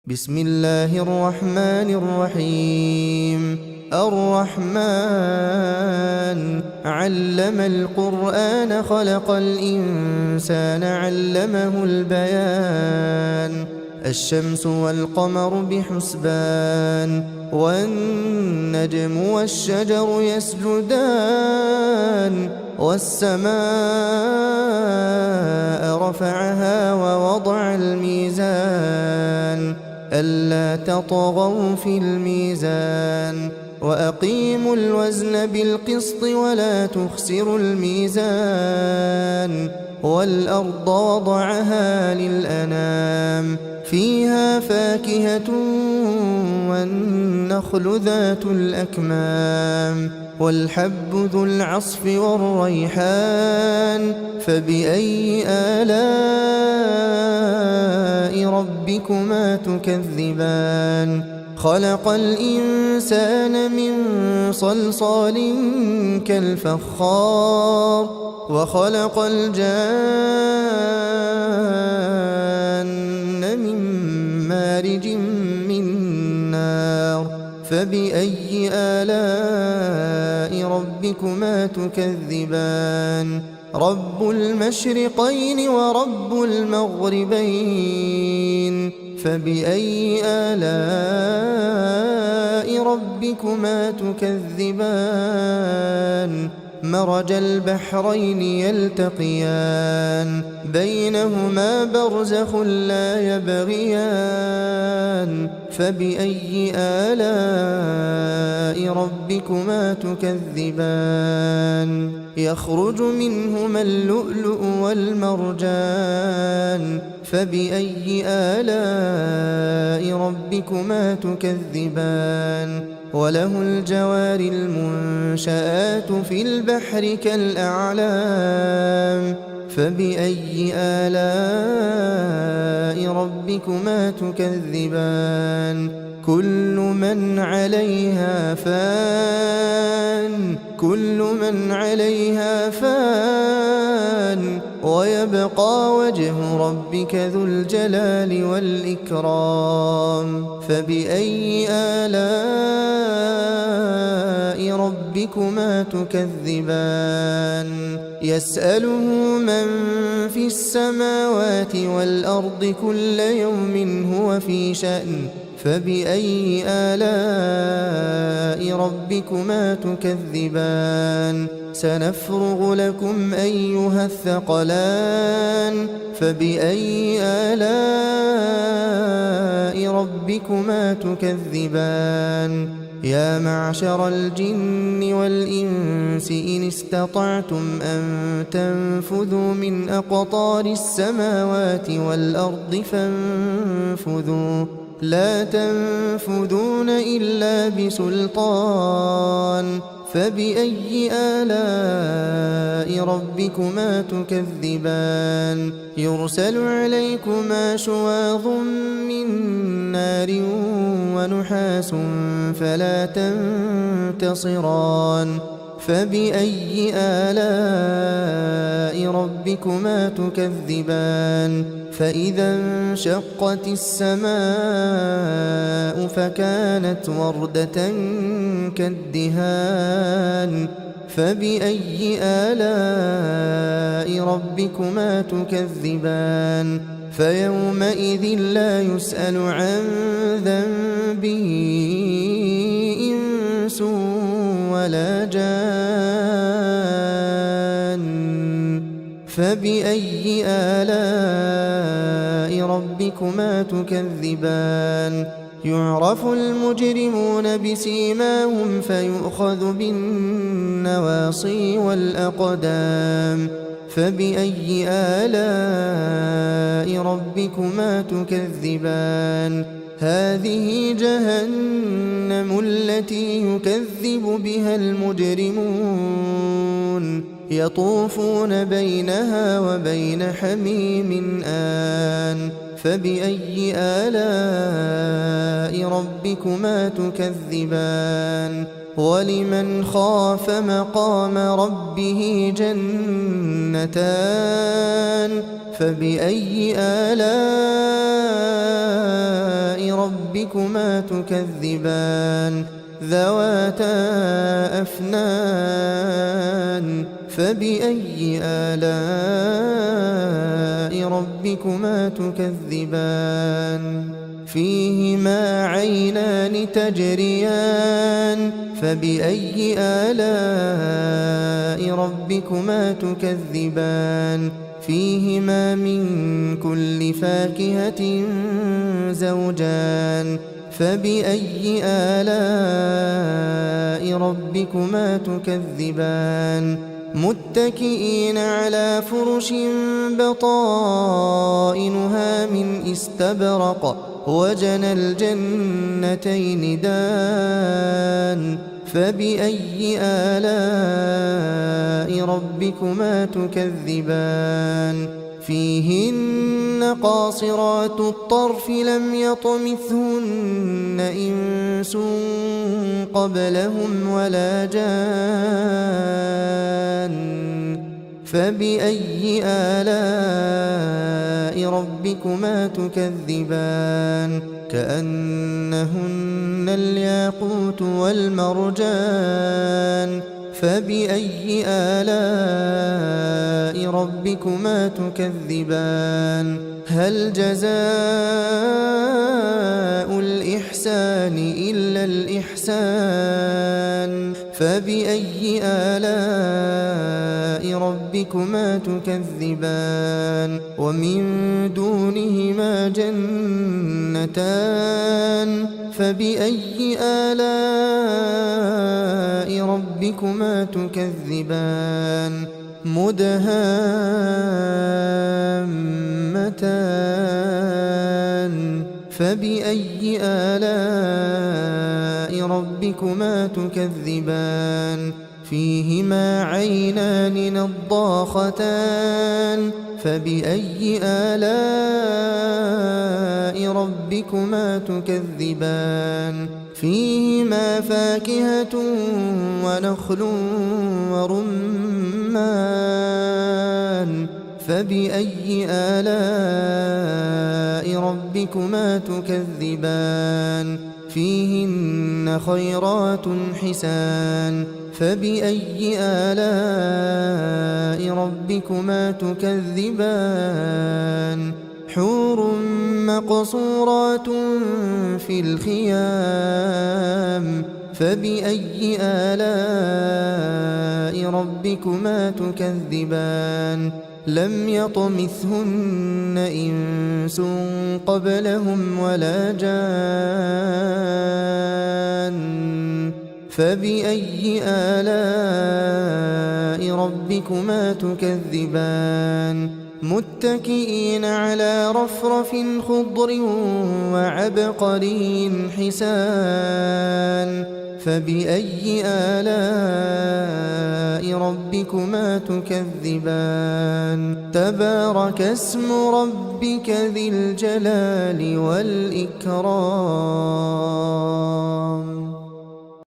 بسم الله الرحمن الرحيم. الرحمن علم القرآن خلق الإنسان علمه البيان. الشمس والقمر بحسبان والنجم والشجر يسجدان والسماء رفعها ووضع الميزان ألا تطغوا في الميزان وأقيموا الوزن بالقسط ولا تخسروا الميزان والأرض وضعها للأنام فيها فاكهة والنخل ذات الأكمام والحب ذو العصف والريحان فبأي آلاء ربكما تكذبان خلق الإنسان من صلصال كالفخار وخلق الجان من مارج من نار فبأي آلاء ربكما تكذبان رب المشرقين ورب المغربين فبأي آلاء ربكما تكذبان مرج البحرين يلتقيان بينهما برزخ لا يبغيان فبأي آلاء ربكما تكذبان يخرج منهما اللؤلؤ والمرجان فبأي آلاء ربكما تكذبان وله الجوار المنشآت في البحر كالأعلام فبأي آلاء ربكما تكذبان كل من عليها فان ويبقى وجه ربك ذو الجلال والإكرام فبأي آلاء ربكما تكذبان يسأله من في السماوات والأرض كل يوم هو في شأن فبأي آلاء ربكما تكذبان سنفرغ لكم أيها الثقلان فبأي آلاء ربكما تكذبان يا معشر الجن والإنس إن استطعتم أن تنفذوا من أقطار السماوات والأرض فانفذوا لا تنفذون إلا بسلطان فبأي آلاء ربكما تكذبان يرسل عليكما شواظ من نار ونحاس فلا تنتصران فبأي آلاء ربكما تكذبان فإذا انشقت السماء فكانت وردة كالدهان فبأي آلاء ربكما تكذبان فيومئذ لا يسأل عن ذنبه إنس ولا جان فبأي آلاء ربكما تكذبان يعرف المجرمون بسيماهم فيؤخذ بالنواصي والأقدام فبأي آلاء ربكما تكذبان هذه جهنم التي يكذب بها المجرمون يطوفون بينها وبين حميم آن فبأي آلاء ربكما تكذبان ولمن خاف مقام ربه جنتان فبأي آلاء ربكما تكذبان ذواتا أفنان فبأي آلاء ربكما تكذبان فيهما عينان تجريان فبأي آلاء ربكما تكذبان فيهما من كل فاكهة زوجان فبأي آلاء ربكما تكذبان متكئين على فرش بطائنها من استبرق وجنى الجنتين دان فبأي آلاء ربكما تكذبان فيهن قاصرات الطرف لم يطمثهن إنس قبلهم ولا جان فبأي آلاء ربكما تكذبان كأنهن الياقوت والمرجان فبأي آلاء ربكما تكذبان هل جزاء الإحسان إلا الإحسان فبأي آلاء ربكما تكذبان ومن دونهما جنتان فبأي آلاء ربكما تكذبان مدهامتان فبأي آلاء ربكما تكذبان فيهما عينان نضاختان فبأي آلاء ربكما تكذبان فيهما فاكهة ونخل ورمان فبأي آلاء ربكما تكذبان فيهن خيرات حسان فبأي آلاء ربكما تكذبان حور مقصورات في الخيام فبأي آلاء ربكما تكذبان لم يطمثهن إنس قبلهم ولا جان فبأي آلاء ربكما تكذبان متكئين على رفرف خضر وعبقري حسان فبأي آلاء ربكما تكذبان تبارك اسم ربك ذي الجلال والإكرام